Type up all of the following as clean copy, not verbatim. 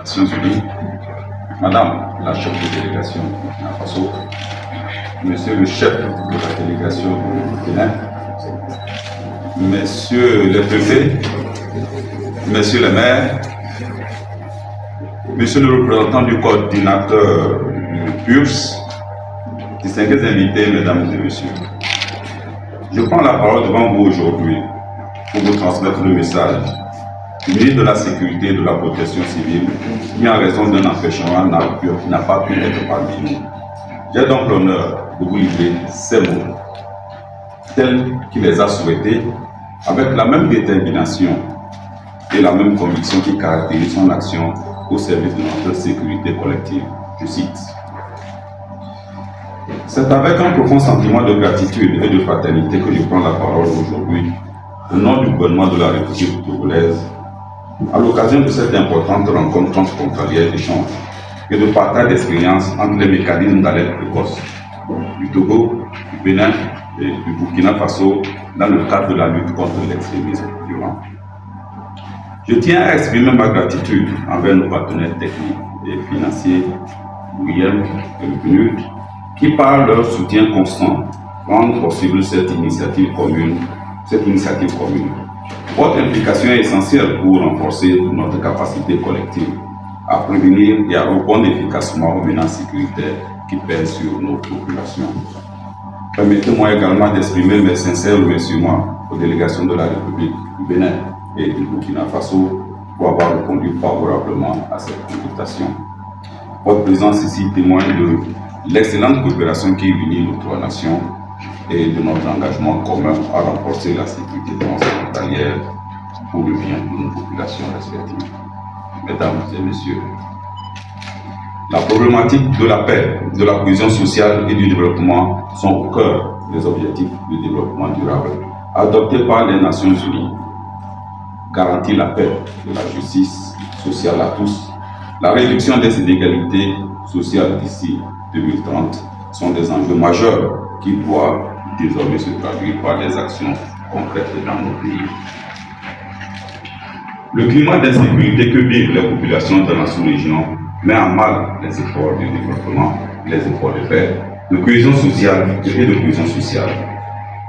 Nations Unies, Madame la chef de délégation du Burkina Faso, Monsieur le chef de la délégation du Bénin, Messieurs les préfets, Messieurs les maires, Monsieur le représentant du coordinateur du PURS, distingués invités, Mesdames et Messieurs. Je prends la parole devant vous aujourd'hui pour vous transmettre le message du ministre de la Sécurité et de la Protection civile qui, en raison d'un empêchement, n'a pas pu être parmi nous. J'ai donc l'honneur de vous livrer ces mots, tels qu'il les a souhaités, avec la même détermination et la même conviction qui caractérise son action au service de notre sécurité collective. Je cite. C'est avec un profond sentiment de gratitude et de fraternité que je prends la parole aujourd'hui, au nom du gouvernement de la République togolaise, à l'occasion de cette importante rencontre transfrontalière d'échange et de partage d'expériences entre les mécanismes d'alerte précoce du Togo, du Bénin et du Burkina Faso dans le cadre de la lutte contre l'extrémisme violent. Je tiens à exprimer ma gratitude envers nos partenaires techniques et financiers, l'UIM et le PNUD, qui par leur soutien constant rendent possible cette initiative commune. Votre implication est essentielle pour renforcer notre capacité collective à prévenir et à répondre efficacement aux menaces sécuritaires qui pèsent sur nos populations. Permettez-moi également d'exprimer mes sincères remerciements aux délégations de la République du Bénin et du Burkina Faso pour avoir répondu favorablement à cette invitation. Votre présence ici témoigne de l'excellente coopération qui unit nos trois nations et de notre engagement commun à renforcer la sécurité transfrontalière pour le bien de nos populations respectives. Mesdames et Messieurs, la problématique de la paix, de la cohésion sociale et du développement sont au cœur des objectifs de développement durable adoptés par les Nations Unies. Garantir la paix et la justice sociale à tous, la réduction des inégalités sociales d'ici 2030 sont des enjeux majeurs qui doivent désormais se traduire par des actions concrètes dans nos pays. Le climat d'insécurité que vivent les populations de la sous-région met en mal les efforts de développement, les efforts de paix, de cohésion sociale et de cohésion sociale.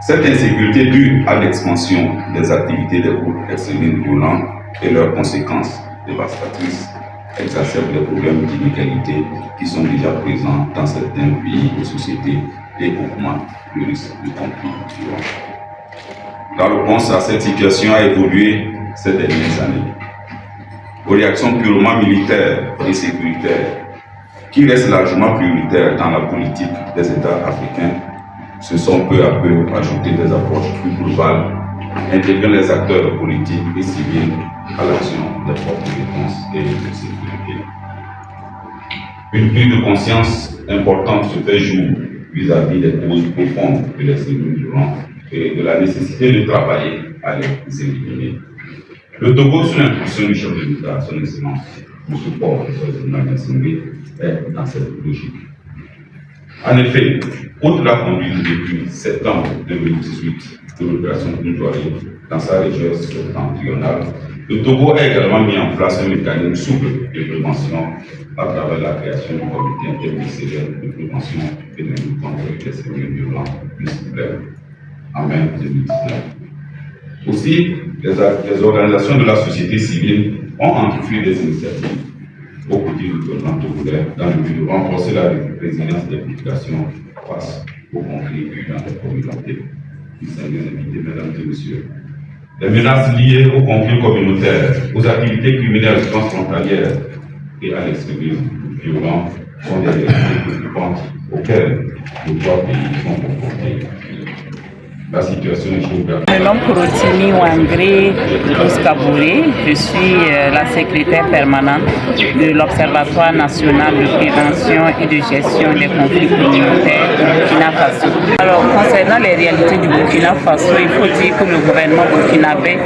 Cette insécurité due à l'expansion des activités des groupes extrémistes violents et leurs conséquences dévastatrices exacerbe les problèmes d'inégalité qui sont déjà présents dans certains pays et sociétés et augmente le risque de conflit violent. La réponse à cette situation a évolué ces dernières années. Aux réactions purement militaires et sécuritaires, qui restent largement prioritaires dans la politique des États africains, se sont peu à peu ajoutées des approches plus globales, intégrant les acteurs politiques et civils à l'action des forces de défense et de sécurité. Une prise de conscience importante se fait jour vis-à-vis des causes profondes de l'extrémisme violent et de la nécessité de travailler à les éliminer. Le Togo, sous l'impulsion du chef de l'État, son excellence, le support de son est dans cette logique. En effet, outre la conduite depuis septembre 2018 de l'opération Kunjoari dans sa région septentrionale, le Togo a également mis en place un mécanisme souple de prévention à travers la création du comité interministériel de prévention et de lutte contre les extrémismes violents multiples en mai 2019. Aussi, les organisations de la société civile ont entrepris des initiatives au côté du gouvernement togolais dans le but de renforcer la résilience des populations face aux conflits dans les communautés. Distingués invités, mesdames et messieurs. Les menaces liées aux conflits communautaires, aux activités criminelles transfrontalières et à l'extrémisme violent sont des réalités préoccupantes auxquelles nos trois pays sont confrontés. La situation est géographique. Je me nomme Kurotini Wangre Ouskabouré. Je suis la secrétaire permanente de l'Observatoire national de prévention et de gestion des conflits communautaires du Burkina Faso. Alors, concernant les réalités du Burkina Faso, il faut dire que le gouvernement burkinabé,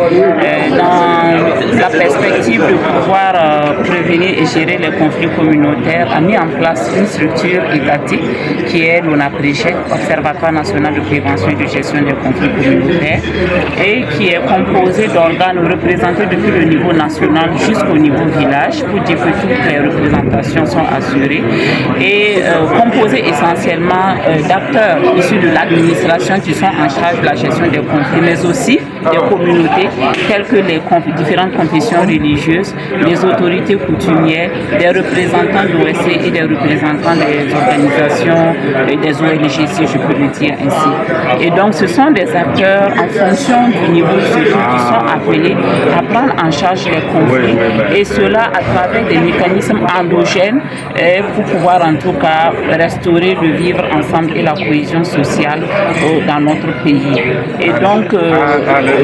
dans la perspective de pouvoir prévenir et gérer les conflits communautaires, a mis en place une structure étatique qui est l'ONAPREGEC, Observatoire national de prévention et de gestion des des conflits communautaires et qui est composé d'organes représentés depuis le niveau national jusqu'au niveau village pour dire que toutes les représentations sont assurées et composé essentiellement d'acteurs issus de l'administration qui sont en charge de la gestion des conflits, mais aussi des communautés telles que les différentes confessions religieuses, les autorités coutumières, des représentants d'OSC et des représentants des organisations et des ONG, si je peux le dire ainsi. Et donc ce sont des acteurs en fonction du niveau de sécurité qui sont appelés à prendre en charge les conflits et cela à travers des mécanismes endogènes pour pouvoir en tout cas restaurer le vivre ensemble et la cohésion sociale dans notre pays. Et donc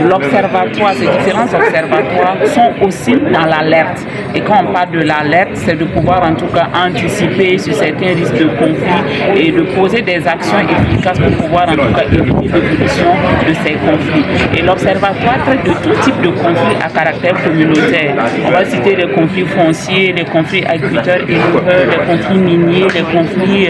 l'observatoire, ces différents observatoires sont aussi dans l'alerte. Et quand on parle de l'alerte, c'est de pouvoir en tout cas anticiper sur certains risques de conflit et de poser des actions efficaces pour pouvoir en tout cas éviter l'évolution de ces conflits. Et l'observatoire traite de tout type de conflits à caractère communautaire. On va citer les conflits fonciers, les conflits agriculteurs-éleveurs, les conflits miniers, les conflits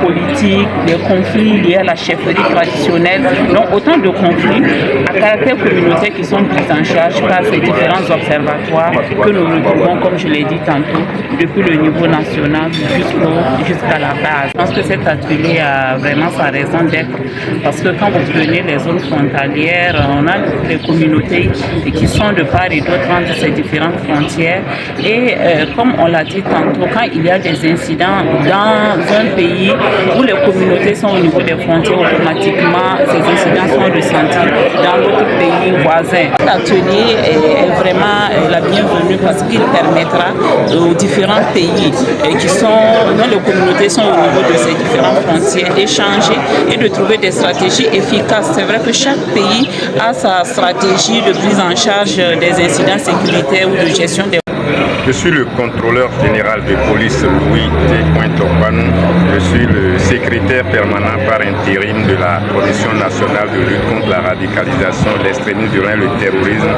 politiques, les conflits liés à la chefferie traditionnelle. Donc autant de conflits à caractère communautaire qui sont pris en charge par ces différents observatoires que nous retrouvons, comme je l'ai dit tantôt, depuis le niveau national jusqu'à la base. Je pense que cet atelier a vraiment sa raison d'être parce que quand vous prenez les zones frontalières, on a des communautés qui sont de part et d'autre entre ces différentes frontières et comme on l'a dit tantôt, quand il y a des incidents dans un pays où les communautés sont au niveau des frontières, automatiquement ces incidents sont ressentis dans l'autre pays voisin. L'atelier est vraiment la bienvenue parce qu'il permettra aux différents pays dont les communautés sont au niveau de ces différentes frontières d'échanger et de trouver des stratégies efficaces. C'est vrai que chaque pays a sa stratégie de prise en charge des incidents sécuritaires ou de gestion des... Je suis le contrôleur général de police Louis T. Tokbanou. Je suis le secrétaire permanent par intérim de la Commission nationale de lutte contre la radicalisation, l'extrémisme violent et le terrorisme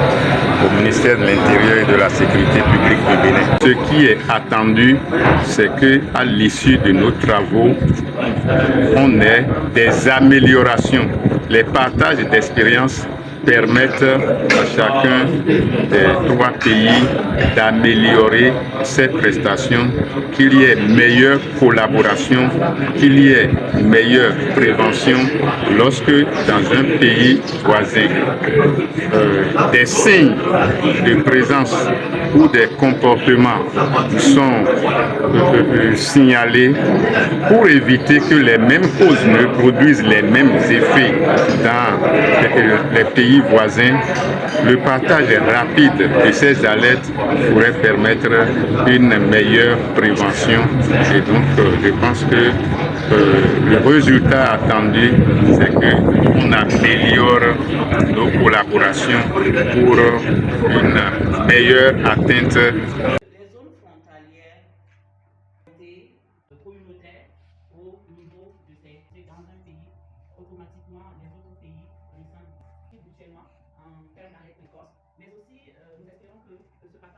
au ministère de l'Intérieur et de la Sécurité publique du Bénin. Ce qui est attendu, c'est qu'à l'issue de nos travaux, on ait des améliorations, les partages d'expériences permettre à chacun des trois pays d'améliorer cette prestation, qu'il y ait meilleure collaboration, qu'il y ait meilleure prévention lorsque dans un pays voisin, des signes de présence ou des comportements sont signalés pour éviter que les mêmes causes ne produisent les mêmes effets dans les pays voisins. Le partage rapide de ces alertes pourrait permettre une meilleure prévention et donc je pense que le résultat attendu, c'est qu'on améliore nos collaborations pour une meilleure atteinte. Les zones frontalières communautaires au niveau de dans un pays, automatiquement les autres pays ressentent habituellement en termes d'arrêt précoce, mais aussi nous espérons que ce partage